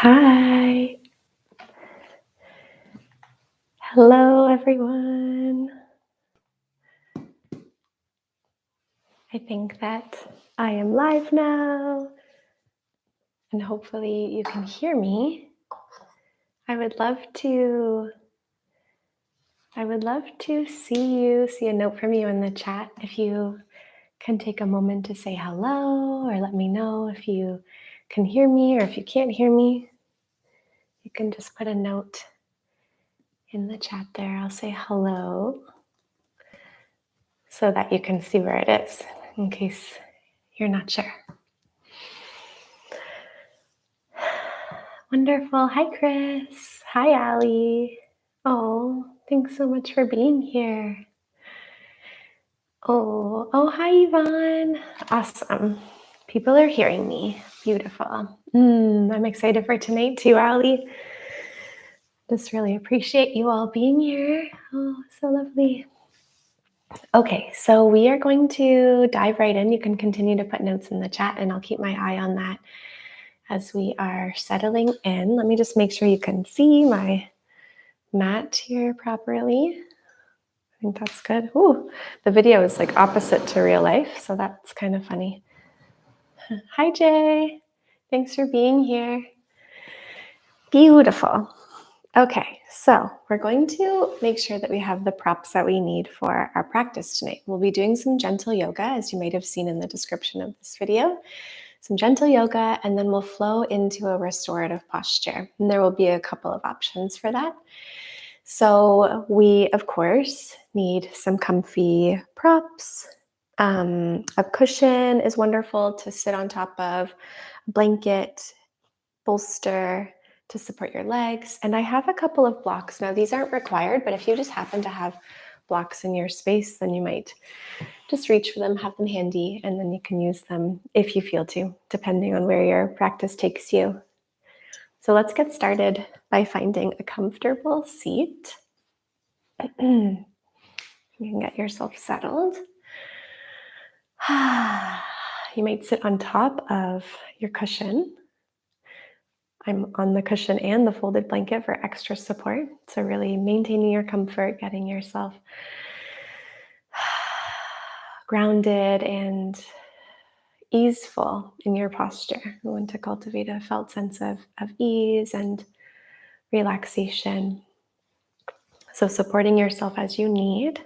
Hi. Hello, everyone. I think that I am live now, and hopefully you can hear me. I would love to see a note from you in the chat. If you can take a moment to say hello or let me know if you can hear me or if you can't hear me. You can just put a note in the chat there. I'll say hello so that you can see where it is in case you're not sure. Wonderful. Hi, Chris. Hi, Allie. Oh, thanks so much for being here. Oh, hi, Yvonne. Awesome. People are hearing me. Beautiful. I'm excited for tonight too, Allie. Just really appreciate you all being here. Oh, so lovely. Okay, so we are going to dive right in. You can continue to put notes in the chat and I'll keep my eye on that as we are settling in. Let me just make sure you can see my mat here properly. I think that's good. Ooh, the video is like opposite to real life, so that's kind of funny. Hi, Jay. Thanks for being here. Beautiful. Okay, so we're going to make sure that we have the props that we need for our practice tonight. We'll be doing some gentle yoga, as you might have seen in the description of this video. Some gentle yoga, and then we'll flow into a restorative posture. And there will be a couple of options for that. So we, of course, need some comfy props. A cushion is wonderful to sit on top of, a blanket, bolster to support your legs. And I have a couple of blocks. Now, these aren't required, but if you just happen to have blocks in your space, then you might just reach for them, have them handy, and then you can use them if you feel to, depending on where your practice takes you. So let's get started by finding a comfortable seat. You can get yourself settled. You might sit on top of your cushion. I'm on the cushion and the folded blanket for extra support. So really maintaining your comfort, getting yourself grounded and easeful in your posture. We want to cultivate a felt sense of ease and relaxation. So supporting yourself as you need.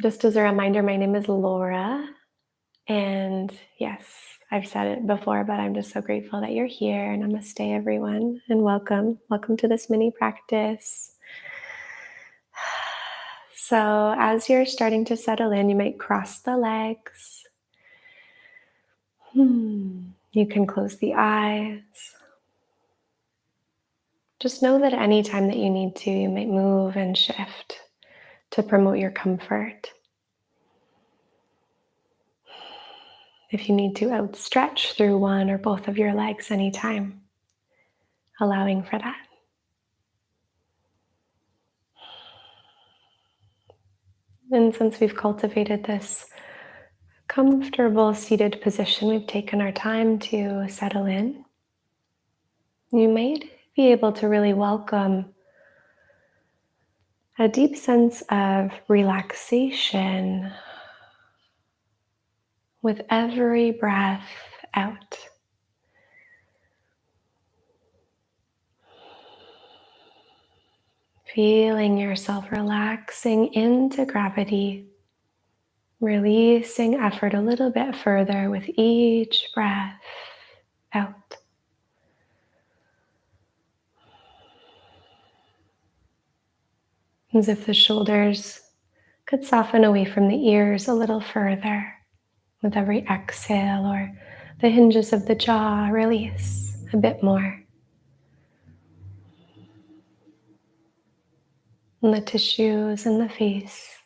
Just as a reminder, my name is Laura. And yes, I've said it before, but I'm just so grateful that you're here. And namaste, everyone, and welcome. Welcome to this mini practice. So as you're starting to settle in, you might cross the legs. You can close the eyes. Just know that any time that you need to, you might move and shift to promote your comfort. If you need to outstretch through one or both of your legs anytime, allowing for that. And since we've cultivated this comfortable seated position, we've taken our time to settle in. You might be able to really welcome a deep sense of relaxation with every breath out. Feeling yourself relaxing into gravity, releasing effort a little bit further with each breath out. As if the shoulders could soften away from the ears a little further with every exhale, or the hinges of the jaw release a bit more. And the tissues in the face,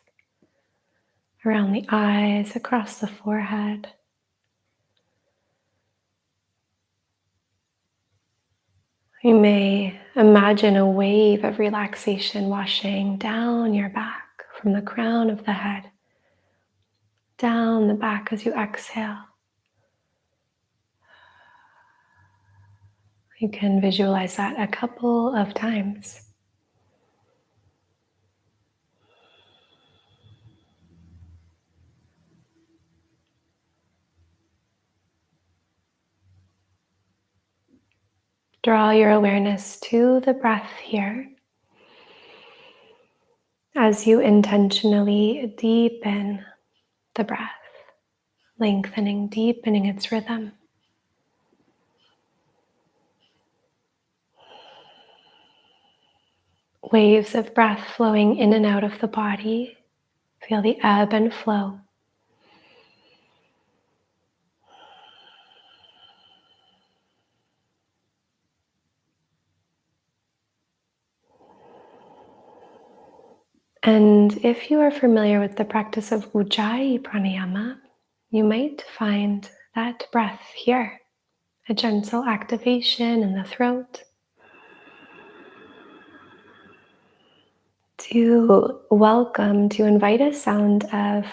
around the eyes, across the forehead. You may imagine a wave of relaxation washing down your back from the crown of the head, down the back as you exhale. You can visualize that a couple of times. Draw your awareness to the breath here as you intentionally deepen the breath, lengthening, deepening its rhythm. Waves of breath flowing in and out of the body. Feel the ebb and flow. And if you are familiar with the practice of Ujjayi pranayama, you might find that breath here, a gentle activation in the throat to welcome, to invite a sound of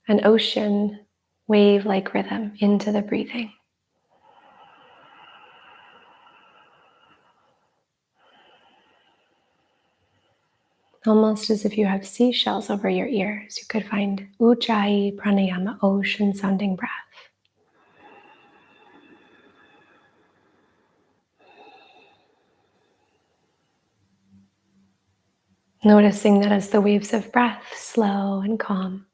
an ocean wave-like rhythm into the breathing. Almost as if you have seashells over your ears, you could find Ujjayi pranayama, ocean sounding breath. Noticing that as the waves of breath slow and calm,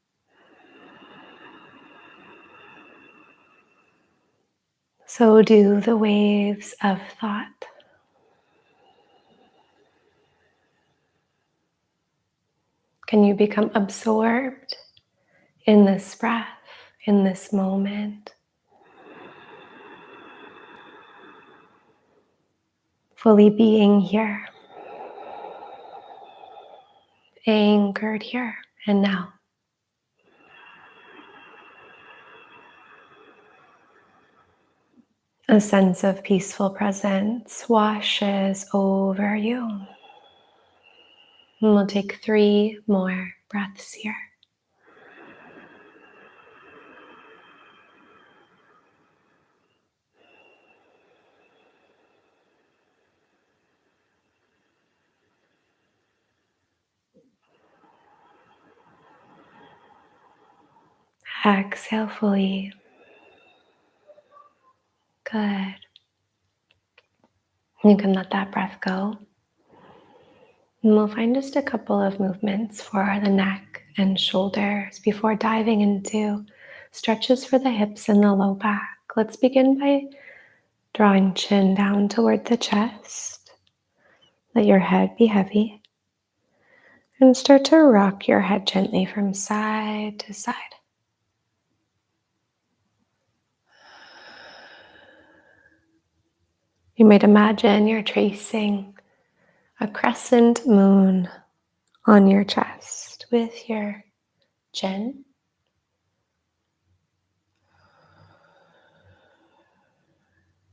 so do the waves of thought. Can you become absorbed in this breath, in this moment? Fully being here, anchored here and now. A sense of peaceful presence washes over you. And we'll take 3 more breaths here. Exhale fully. Good. You can let that breath go. And we'll find just a couple of movements for the neck and shoulders before diving into stretches for the hips and the low back. Let's begin by drawing chin down toward the chest. Let your head be heavy. And start to rock your head gently from side to side. You might imagine you're tracing a crescent moon on your chest with your chin.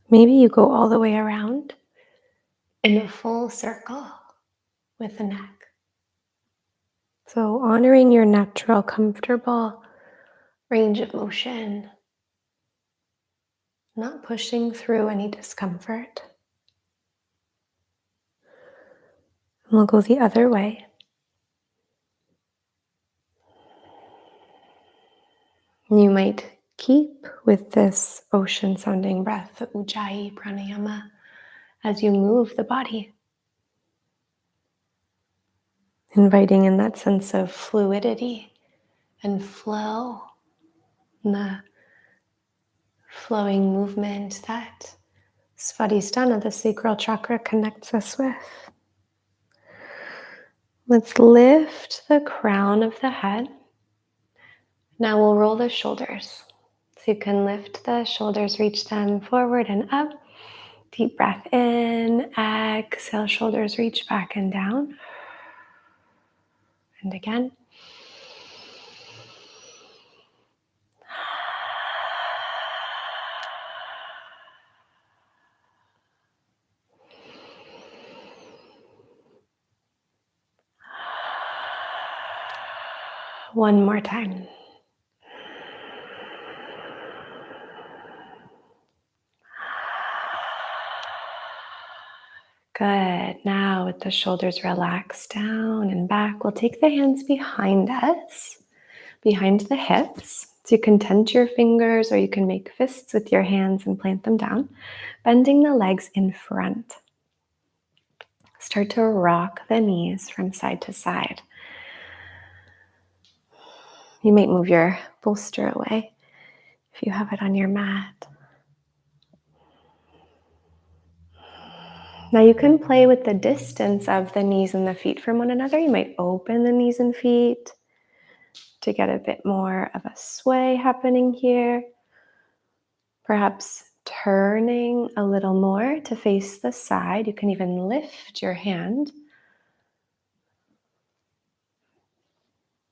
Maybe you go all the way around in a full circle with the neck. So honoring your natural, comfortable range of motion, not pushing through any discomfort. And we'll go the other way. You might keep with this ocean sounding breath, the Ujjayi pranayama, as you move the body. Inviting in that sense of fluidity and flow, and the flowing movement that Svadhisthana, the Sacral Chakra, connects us with. Let's lift the crown of the head. Now we'll roll the shoulders. So you can lift the shoulders, reach them forward and up. Deep breath in, exhale, shoulders reach back and down. And again. One more time. Good. Now with the shoulders relaxed down and back, we'll take the hands behind us, behind the hips. So you can tent your fingers or you can make fists with your hands and plant them down, bending the legs in front. Start to rock the knees from side to side. You might move your bolster away if you have it on your mat. Now you can play with the distance of the knees and the feet from one another. You might open the knees and feet to get a bit more of a sway happening here. Perhaps turning a little more to face the side. You can even lift your hand.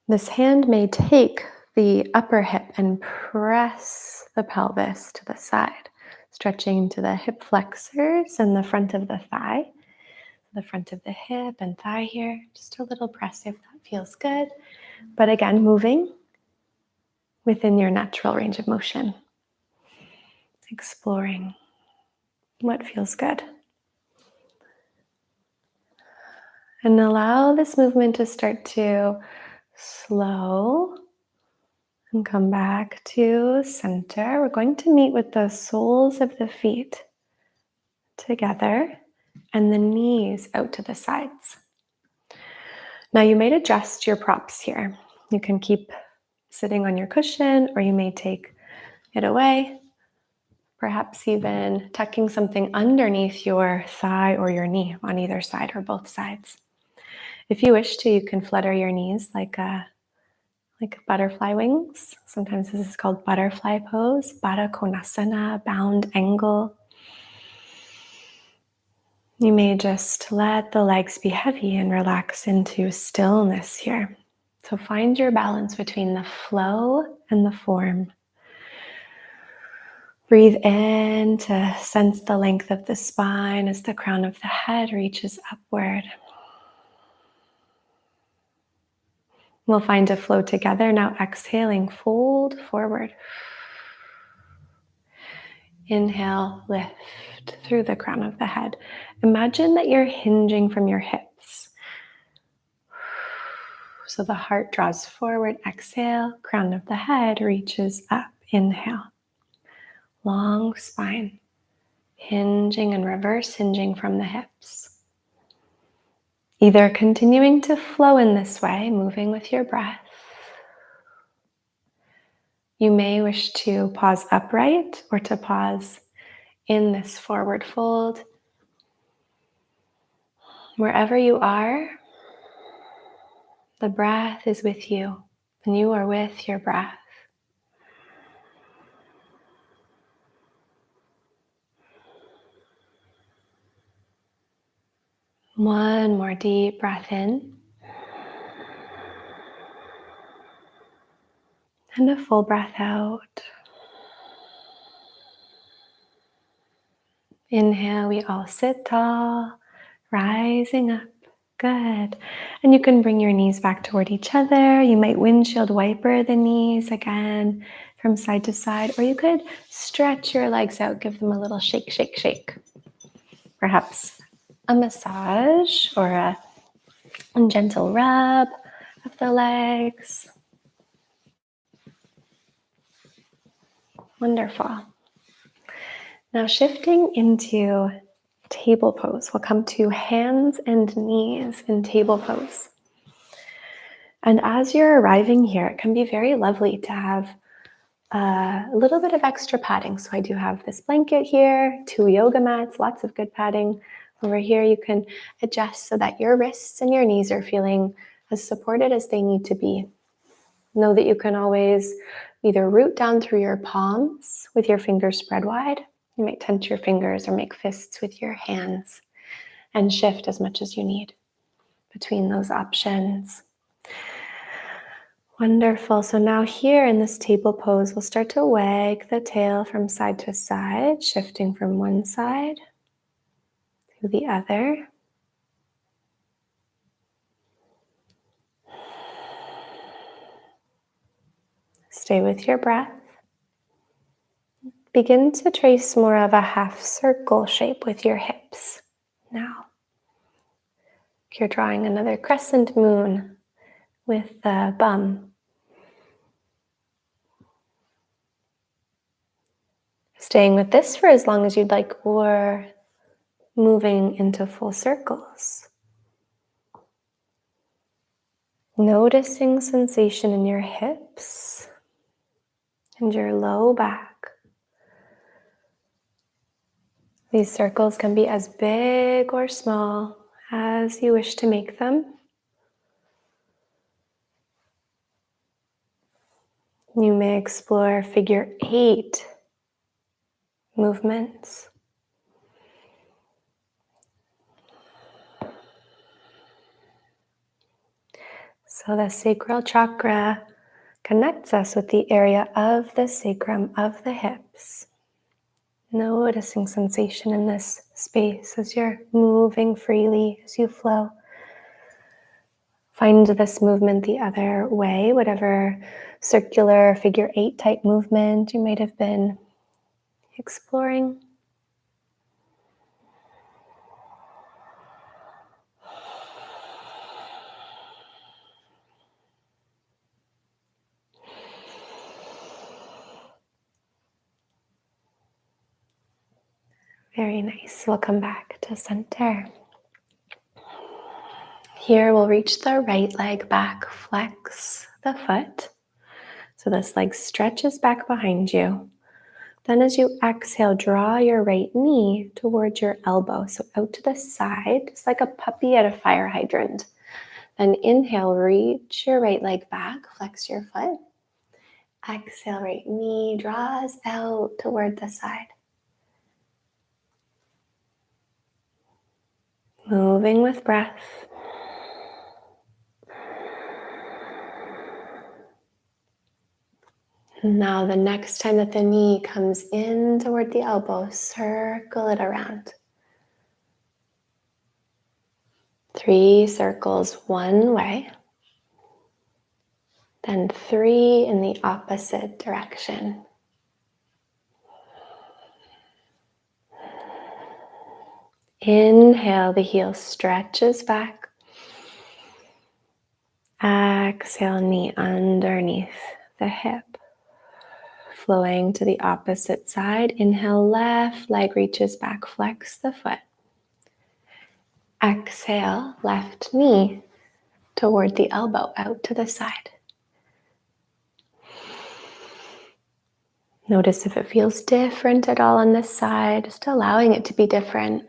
This hand may take the upper hip and press the pelvis to the side, stretching to the hip flexors and the front of the thigh, the front of the hip and thigh here. Just a little press if that feels good. But again, moving within your natural range of motion, exploring what feels good. And allow this movement to start to slow and come back to center. We're going to meet with the soles of the feet together and the knees out to the sides. Now you may adjust your props here. You can keep sitting on your cushion or you may take it away, perhaps even tucking something underneath your thigh or your knee on either side or both sides. If you wish to, you can flutter your knees like butterfly wings. Sometimes this is called butterfly pose, Baddha Konasana, bound angle. You may just let the legs be heavy and relax into stillness here. So find your balance between the flow and the form. Breathe in to sense the length of the spine as the crown of the head reaches upward. We'll find a flow together. Now exhaling, fold forward. Inhale, lift through the crown of the head. Imagine that you're hinging from your hips. So the heart draws forward. Exhale, crown of the head reaches up. Inhale. Long spine. Hinging and reverse hinging from the hips. Either continuing to flow in this way, moving with your breath. You may wish to pause upright or to pause in this forward fold. Wherever you are, the breath is with you and you are with your breath. One more deep breath in. And a full breath out. Inhale, we all sit tall, rising up. Good. And you can bring your knees back toward each other. You might windshield wiper the knees again from side to side, or you could stretch your legs out, give them a little shake, shake, shake. Perhaps a massage or a gentle rub of the legs. Wonderful. Now shifting into table pose. We'll come to hands and knees in table pose. And as you're arriving here, it can be very lovely to have a little bit of extra padding. So I do have this blanket here, 2 yoga mats, lots of good padding. Over here, you can adjust so that your wrists and your knees are feeling as supported as they need to be. Know that you can always either root down through your palms with your fingers spread wide. You might tent your fingers or make fists with your hands and shift as much as you need between those options. Wonderful. So now here in this table pose, we'll start to wag the tail from side to side, shifting from one side to the other. Stay with your breath. Begin to trace more of a half circle shape with your hips now. You're drawing another crescent moon with the bum. Staying with this for as long as you'd like, or moving into full circles. Noticing sensation in your hips and your low back. These circles can be as big or small as you wish to make them. You may explore figure 8 movements. So the sacral chakra connects us with the area of the sacrum of the hips. Noticing sensation in this space as you're moving freely, as you flow. Find this movement the other way, whatever circular figure 8 type movement you might have been exploring. Very nice. We'll come back to center. Here we'll reach the right leg back, flex the foot. So this leg stretches back behind you. Then as you exhale, draw your right knee towards your elbow. So out to the side, just like a puppy at a fire hydrant. Then inhale, reach your right leg back, flex your foot. Exhale, right knee draws out toward the side. Moving with breath. Now the next time that the knee comes in toward the elbow, circle it around. 3 circles one way, then 3 in the opposite direction. Inhale, the heel stretches back. Exhale, knee underneath the hip. Flowing to the opposite side. Inhale, left leg reaches back, flex the foot. Exhale, left knee toward the elbow, out to the side. Notice if it feels different at all on this side, just allowing it to be different.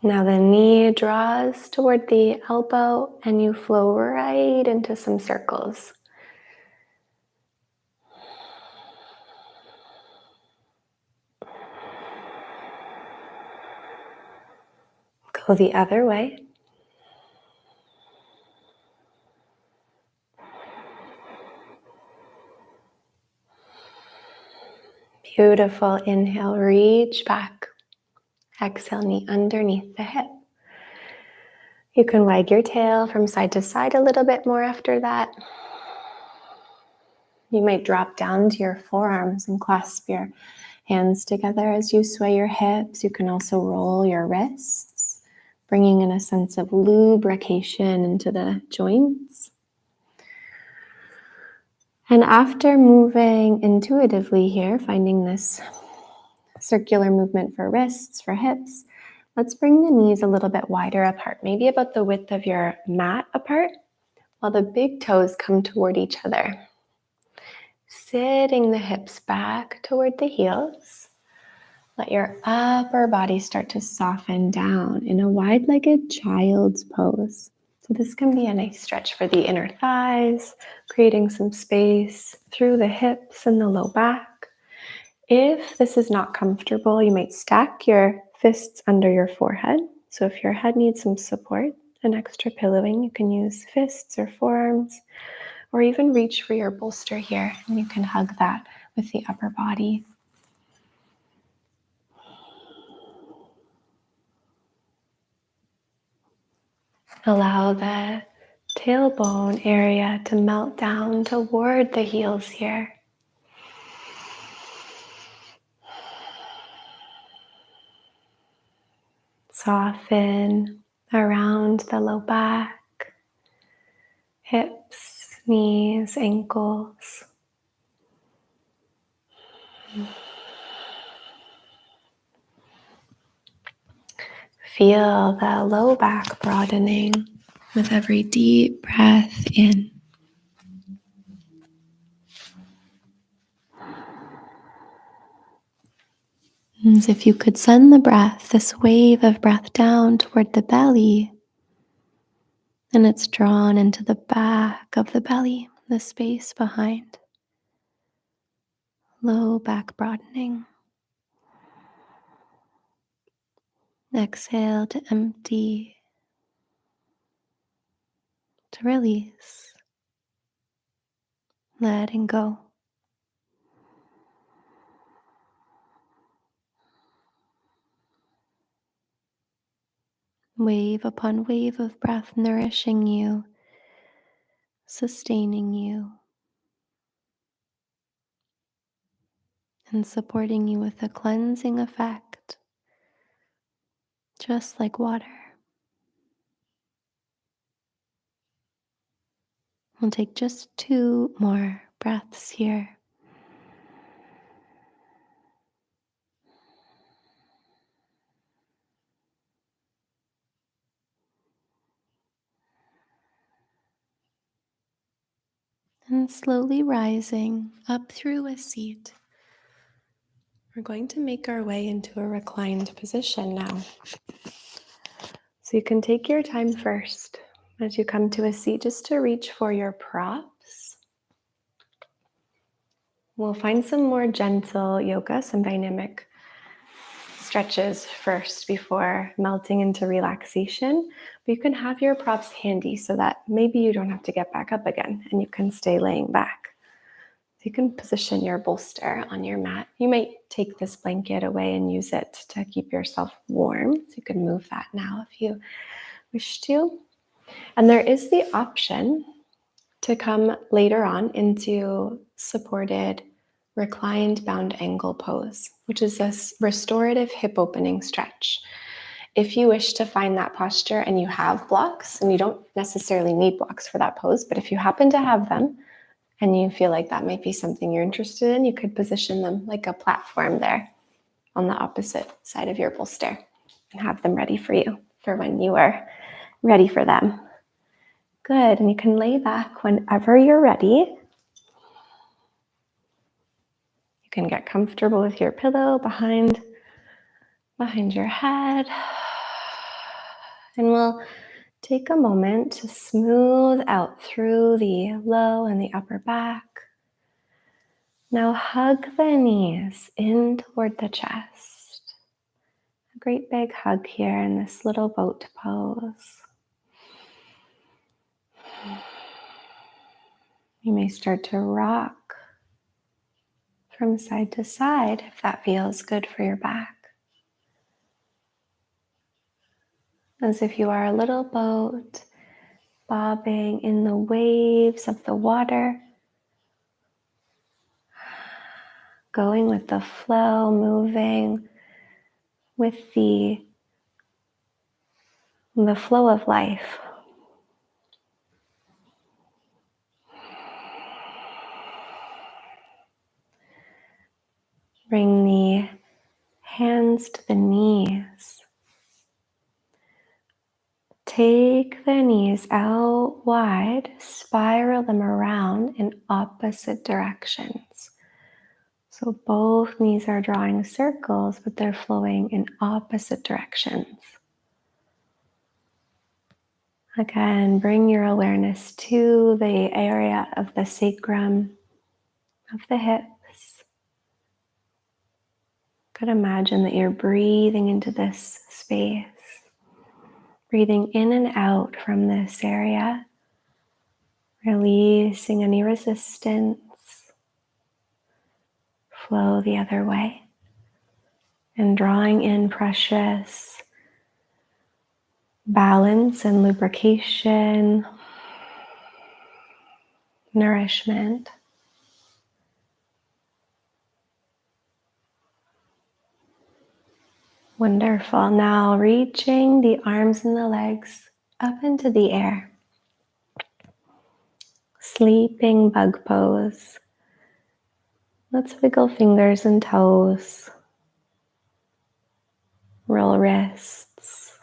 Now the knee draws toward the elbow and you flow right into some circles. Go the other way. Beautiful. Inhale, reach back. Exhale, knee underneath the hip. You can wag your tail from side to side a little bit more after that. You might drop down to your forearms and clasp your hands together as you sway your hips. You can also roll your wrists, bringing in a sense of lubrication into the joints. And after moving intuitively here, finding this circular movement for wrists, for hips, let's bring the knees a little bit wider apart, maybe about the width of your mat apart, while the big toes come toward each other. Sitting the hips back toward the heels. Let your upper body start to soften down in a wide-legged child's pose. So this can be a nice stretch for the inner thighs, creating some space through the hips and the low back. If this is not comfortable, you might stack your fists under your forehead. So if your head needs some support, an extra pillowing, you can use fists or forearms, or even reach for your bolster here, and you can hug that with the upper body. Allow the tailbone area to melt down toward the heels here. Soften around the low back, hips, knees, ankles. Feel the low back broadening with every deep breath in. As if you could send the breath, this wave of breath down toward the belly, and it's drawn into the back of the belly, the space behind. Low back broadening. Exhale to empty, to release, letting go. Wave upon wave of breath nourishing you, sustaining you, and supporting you with a cleansing effect, just like water. We'll take just 2 more breaths here. And slowly rising up through a seat, we're going to make our way into a reclined position now. So you can take your time first as you come to a seat just to reach for your props. We'll find some more gentle yoga, some dynamic stretches first before melting into relaxation. But you can have your props handy so that maybe you don't have to get back up again and you can stay laying back. So you can position your bolster on your mat. You might take this blanket away and use it to keep yourself warm. So you can move that now if you wish to. And there is the option to come later on into supported reclined bound angle pose, which is a restorative hip opening stretch. If you wish to find that posture and you have blocks, and you don't necessarily need blocks for that pose, but if you happen to have them and you feel like that might be something you're interested in, you could position them like a platform there on the opposite side of your bolster and have them ready for you for when you are ready for them. Good, and you can lay back whenever you're ready. You can get comfortable with your pillow behind your head. And we'll take a moment to smooth out through the low and the upper back. Now hug the knees in toward the chest. A great big hug here in this little boat pose. You may start to rock from side to side if that feels good for your back. As if you are a little boat bobbing in the waves of the water, going with the flow, moving with the flow of life. Bring the hands to the knees. Take the knees out wide, spiral them around in opposite directions. So both knees are drawing circles, but they're flowing in opposite directions. Again, bring your awareness to the area of the sacrum, of the hips. Could imagine that you're breathing into this space, breathing in and out from this area, releasing any resistance, flow the other way, and drawing in precious balance and lubrication, nourishment. Wonderful. Now reaching the arms and the legs up into the air. Sleeping bug pose. Let's wiggle fingers and toes. Roll wrists,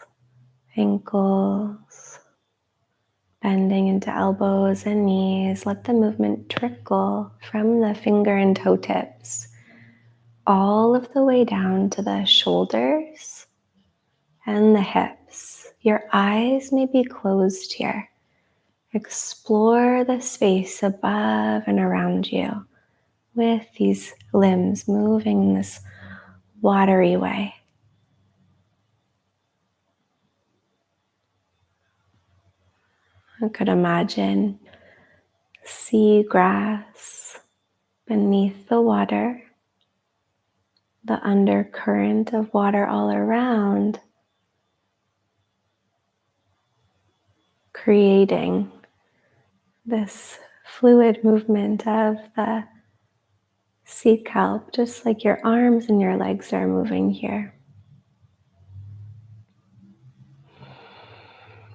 ankles, bending into elbows and knees. Let the movement trickle from the finger and toe tips all of the way down to the shoulders and the hips. Your eyes may be closed here. Explore the space above and around you with these limbs moving in this watery way. I could imagine sea grass beneath the water, the undercurrent of water all around, creating this fluid movement of the sea kelp, just like your arms and your legs are moving here.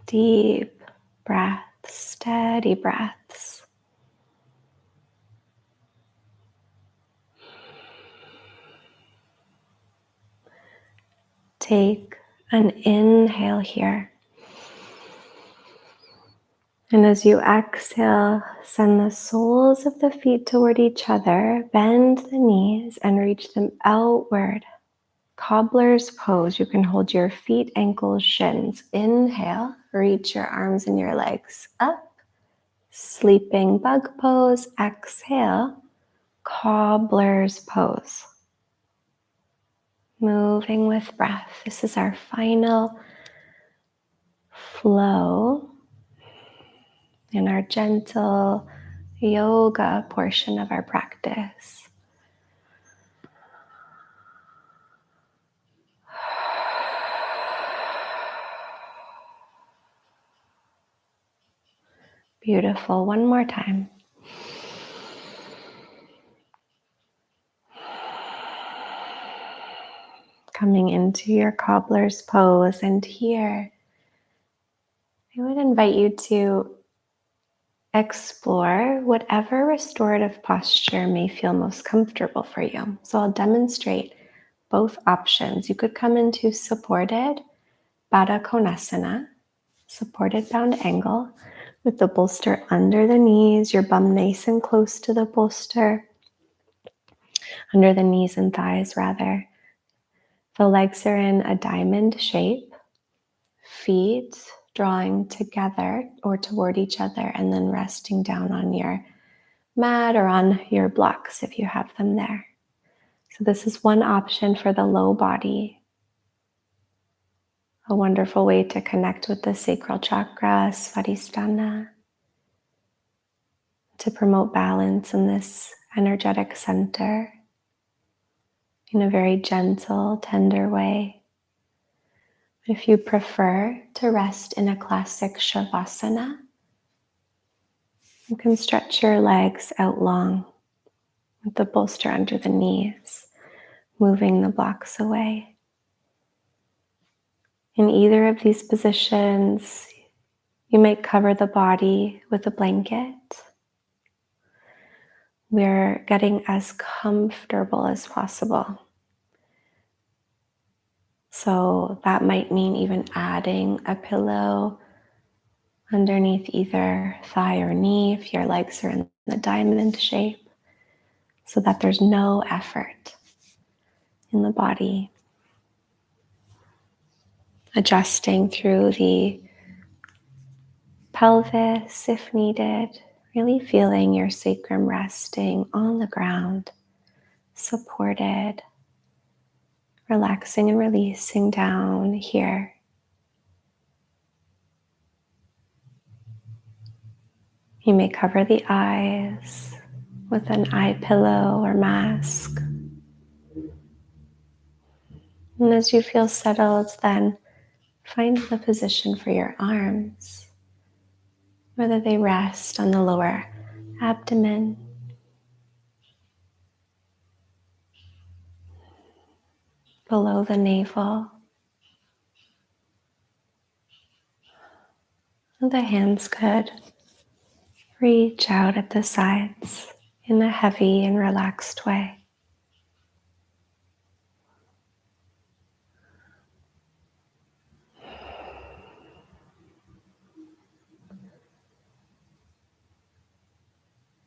Deep breaths, steady breaths. Take an inhale here. And as you exhale, send the soles of the feet toward each other, bend the knees and reach them outward. Cobbler's pose. You can hold your feet, ankles, shins. Inhale, reach your arms and your legs up. Sleeping bug pose. Exhale, cobbler's pose. Moving with breath. This is our final flow in our gentle yoga portion of our practice. Beautiful. One more time. Coming into your cobbler's pose, and here I would invite you to explore whatever restorative posture may feel most comfortable for you. So I'll demonstrate both options. You could come into supported Baddha Konasana, supported bound angle, with the bolster under the knees, your bum nice and close to the bolster, under the knees and thighs rather. The legs are in a diamond shape, feet drawing together or toward each other, and then resting down on your mat or on your blocks if you have them there. So this is one option for the low body. A wonderful way to connect with the sacral chakra, Svadhisthana, to promote balance in this energetic center in a very gentle, tender way. If you prefer to rest in a classic Shavasana, you can stretch your legs out long with the bolster under the knees, moving the blocks away. In either of these positions, you might cover the body with a blanket. We're getting as comfortable as possible. So that might mean even adding a pillow underneath either thigh or knee if your legs are in the diamond shape, so that there's no effort in the body. Adjusting through the pelvis if needed, really feeling your sacrum resting on the ground, supported, relaxing and releasing down here. You may cover the eyes with an eye pillow or mask. And as you feel settled, then find the position for your arms, whether they rest on the lower abdomen, below the navel, The hands could reach out at the sides in a heavy and relaxed way.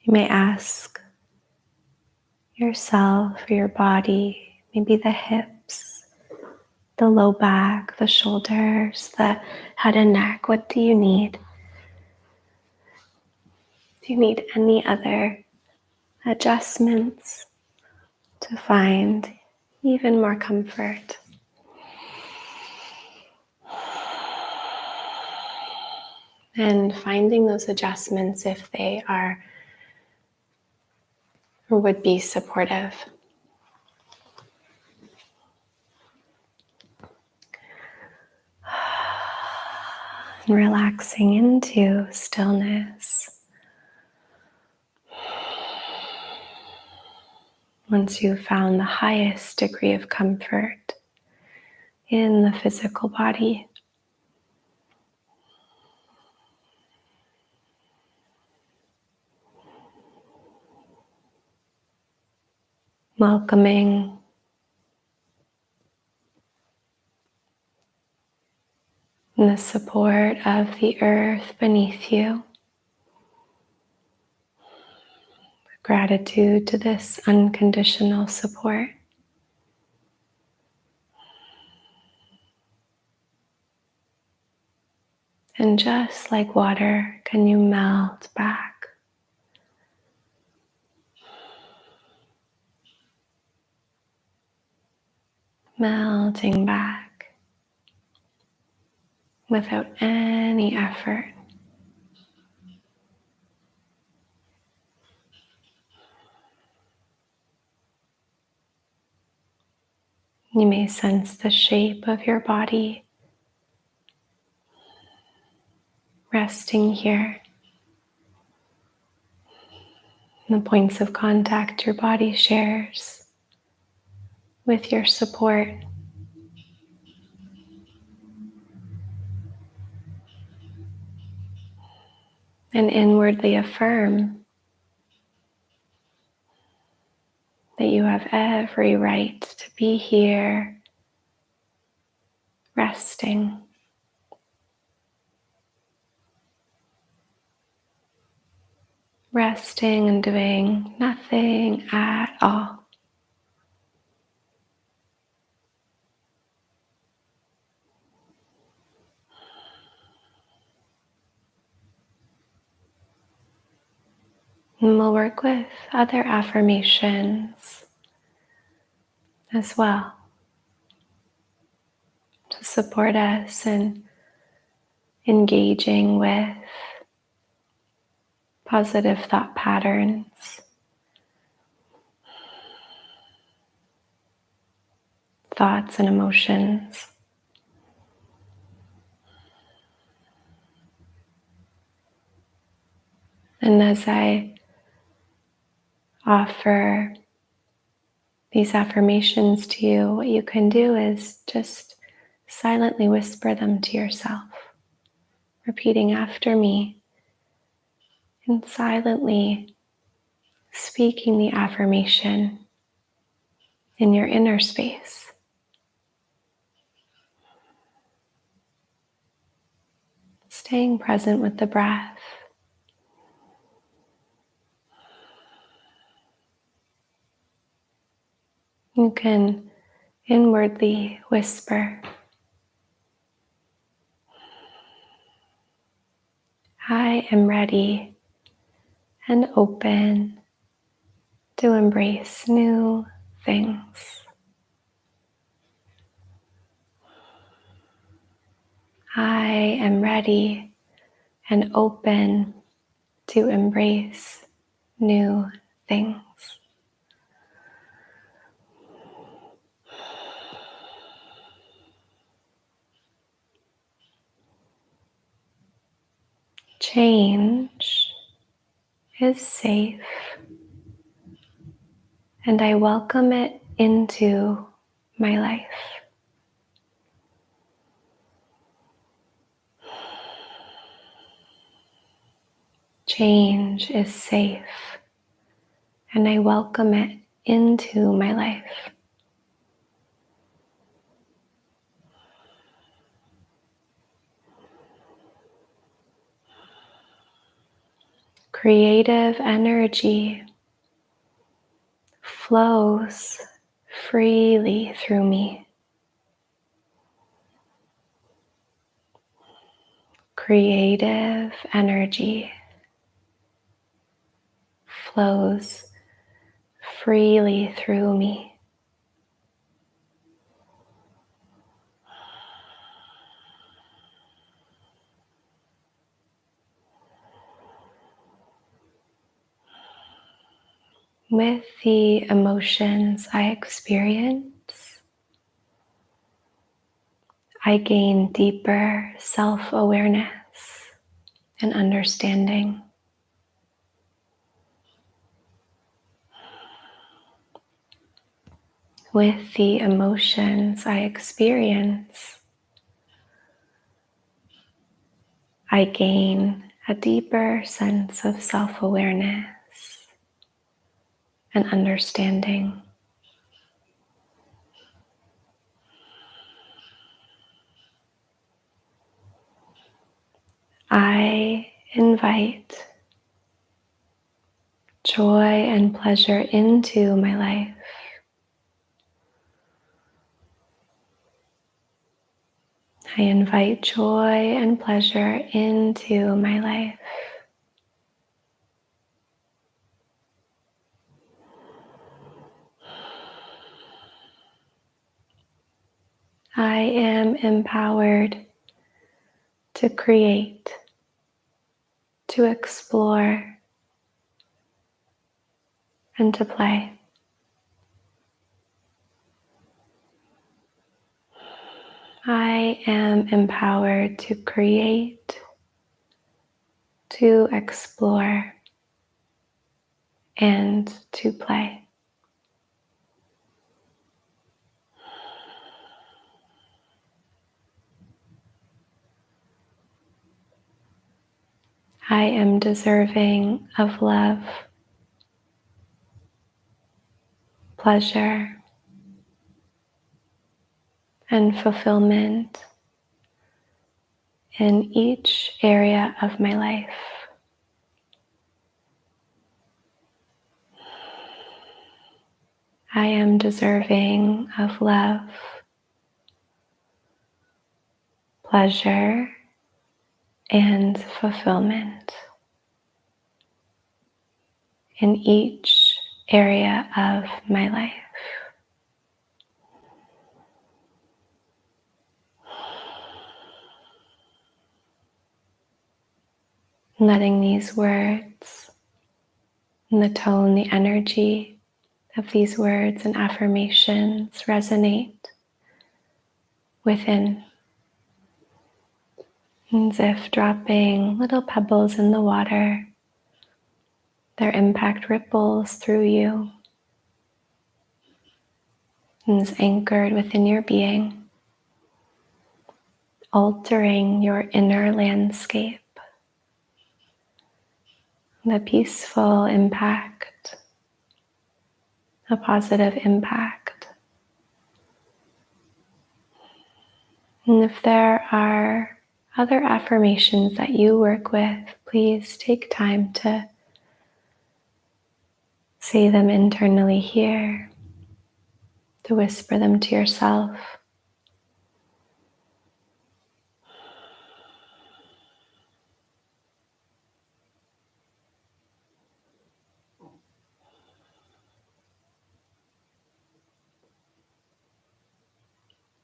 You may ask yourself or your body, maybe the hips, the low back, the shoulders, the head and neck, what do you need? Do you need any other adjustments to find even more comfort? And finding those adjustments if they are or would be supportive. And relaxing into stillness. Once you've found the highest degree of comfort in the physical body, welcoming the support of the earth beneath you. Gratitude to this unconditional support. And just like water, can you melt back? Melting back without any effort. You may sense the shape of your body resting here. The points of contact your body shares with your support. And inwardly affirm that you have every right to be here, resting. Resting and doing nothing at all. And we'll work with other affirmations as well to support us in engaging with positive thought patterns, thoughts and emotions. And as I offer these affirmations to you, what you can do is just silently whisper them to yourself, repeating after me and silently speaking the affirmation in your inner space. Staying present with the breath. You can inwardly whisper, I am ready and open to embrace new things. I am ready and open to embrace new things. Change is safe, and I welcome it into my life. Change is safe, and I welcome it into my life. Creative energy flows freely through me. Creative energy flows freely through me. With the emotions I experience, I gain deeper self-awareness and understanding. With the emotions I experience, I gain a deeper sense of self-awareness and understanding. I invite joy and pleasure into my life. I invite joy and pleasure into my life. I am empowered to create, to explore, and to play. I am empowered to create, to explore, and to play. I am deserving of love, pleasure, and fulfillment in each area of my life. I am deserving of love, pleasure, and fulfillment in each area of my life. Letting these words and the tone, the energy of these words and affirmations resonate within, as if dropping little pebbles in the water. Their impact ripples through you and is anchored within your being, altering your inner landscape. The peaceful impact, a positive impact. And if there are other affirmations that you work with, please take time to say them internally here, to whisper them to yourself.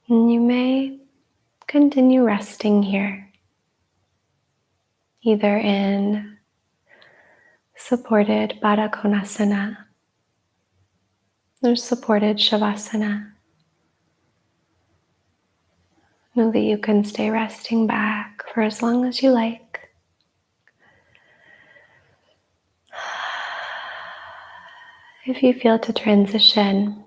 And you may continue resting here, either in supported Baddha Konasana or supported Shavasana. Know that you can stay resting back for as long as you like. If you feel to transition,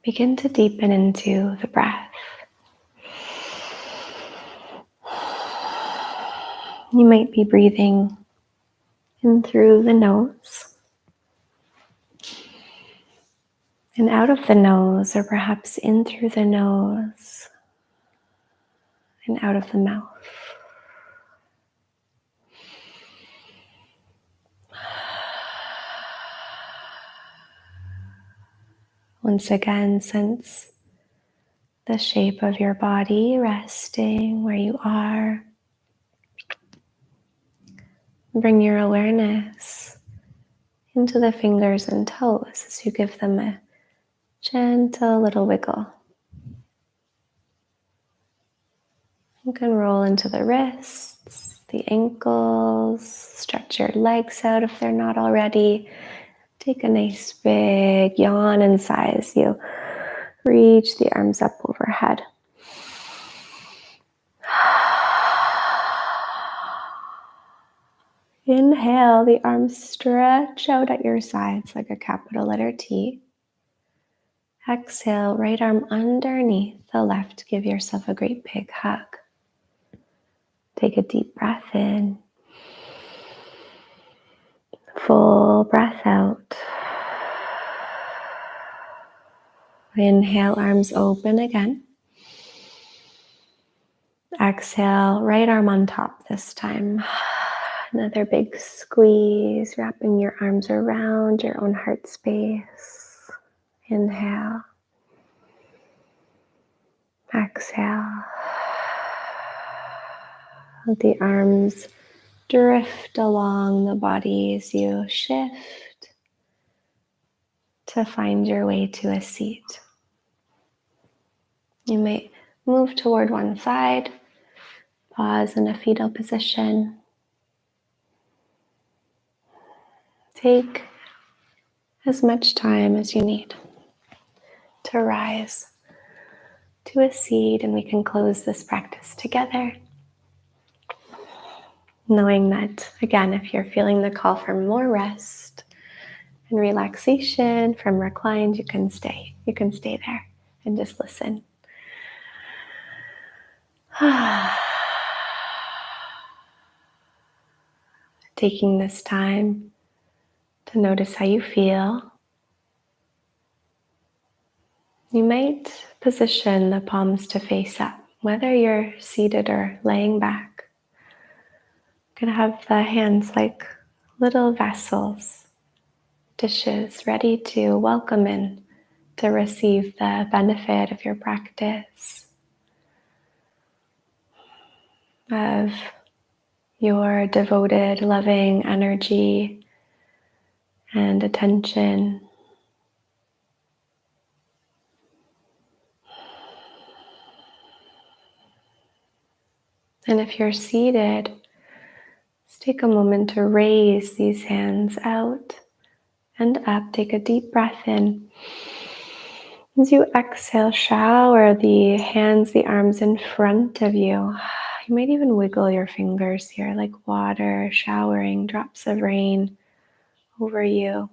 begin to deepen into the breath. You might be breathing in through the nose and out of the nose, or perhaps in through the nose and out of the mouth. Once again, sense the shape of your body resting where you are. Bring your awareness into the fingers and toes as you give them a gentle little wiggle. You can roll into the wrists, the ankles, stretch your legs out if they're not already. Take a nice big yawn and sigh as you reach the arms up overhead. Inhale, the arms stretch out at your sides like a capital letter T. Exhale, right arm underneath the left. Give yourself a great big hug. Take a deep breath in. Full breath out. Inhale, arms open again. Exhale, right arm on top this time. Another big squeeze, wrapping your arms around your own heart space. Inhale. Exhale. Let the arms drift along the body as you shift to find your way to a seat. You may move toward one side, pause in a fetal position. Take as much time as you need to rise to a seat, and we can close this practice together. Knowing that, again, if you're feeling the call for more rest and relaxation from reclined, you can stay. You can stay there and just listen. Taking this time to notice how you feel. You might position the palms to face up, whether you're seated or laying back. You can have the hands like little vessels, dishes ready to welcome in to receive the benefit of your practice, of your devoted, loving energy and attention. And if you're seated, just take a moment to raise these hands out and up. Take a deep breath in. As you exhale, shower the hands, the arms in front of you. You might even wiggle your fingers here like water showering drops of rain over you.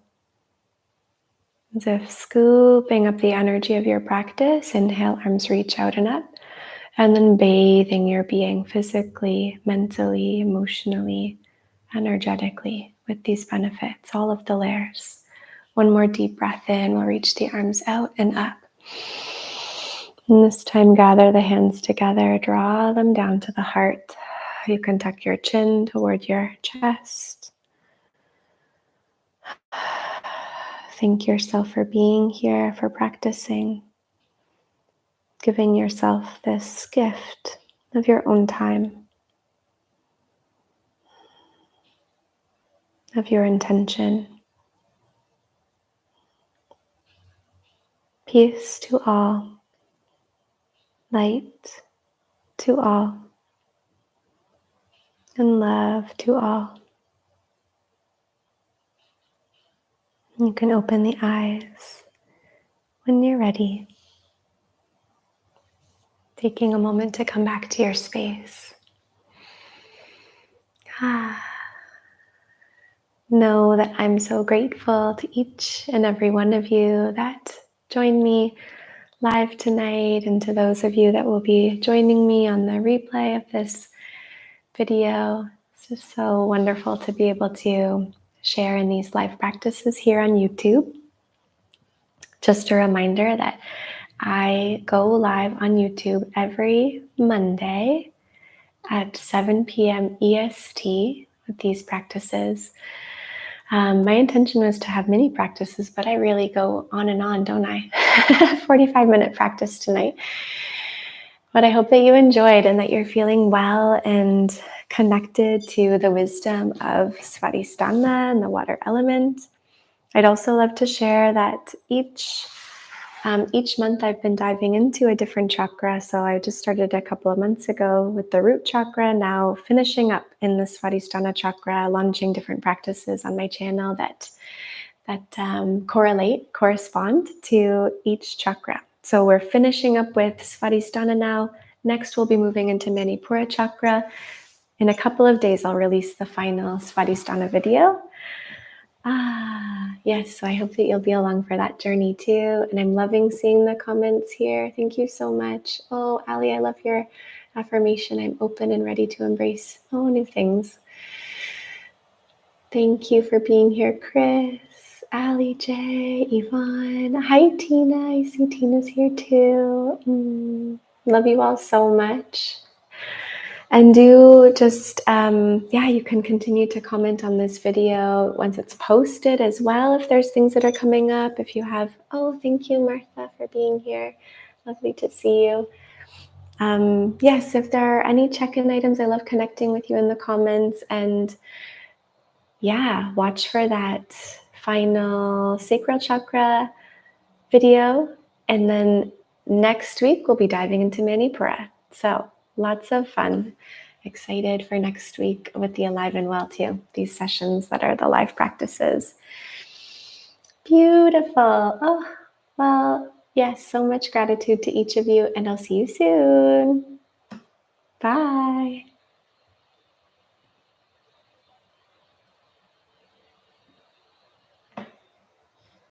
As if scooping up the energy of your practice. Inhale, arms reach out and up. And then bathing your being physically, mentally, emotionally, energetically with these benefits, all of the layers. One more deep breath in. We'll reach the arms out and up. And this time, gather the hands together, draw them down to the heart. You can tuck your chin toward your chest. Thank yourself for being here, for practicing, giving yourself this gift of your own time, of your intention. Peace to all, light to all, and love to all. You can open the eyes when you're ready, taking a moment to come back to your space. Know that I'm so grateful to each and every one of you that joined me live tonight, and to those of you that will be joining me on the replay of this video. Just so wonderful to be able to share in these live practices here on YouTube. Just a reminder that I go live on YouTube every Monday at 7 p.m. EST with these practices. My intention was to have mini practices, but I really go on and on, don't I? 45-minute practice tonight. But I hope that you enjoyed and that you're feeling well and connected to the wisdom of Svadhisthana and the water element. I'd also love to share that each month I've been diving into a different chakra. So I just started a couple of months ago with the root chakra, now finishing up in the Svadhisthana chakra, launching different practices on my channel that correspond to each chakra. So we're finishing up with Svadhisthana now. Next, we'll be moving into Manipura chakra. In a couple of days, I'll release the final Svadhisthana video. Yes, so I hope that you'll be along for that journey too. And I'm loving seeing the comments here. Thank you so much. Oh, Ali, I love your affirmation. I'm open and ready to embrace all new things. Thank you for being here, Chris, Ali, J, Yvonne. Hi, Tina. I see Tina's here too. Love you all so much. And do just, you can continue to comment on this video once it's posted as well if there's things that are coming up. If you have, thank you, Martha, for being here. Lovely to see you. Yes, if there are any check-in items, I love connecting with you in the comments. And yeah, watch for that final Sacral Chakra video. And then next week, we'll be diving into Manipura. So lots of fun. Excited for next week with the Alive and Well too. These sessions that are the live practices. Beautiful. Oh, well, yes, so much gratitude to each of you, and I'll see you soon. Bye.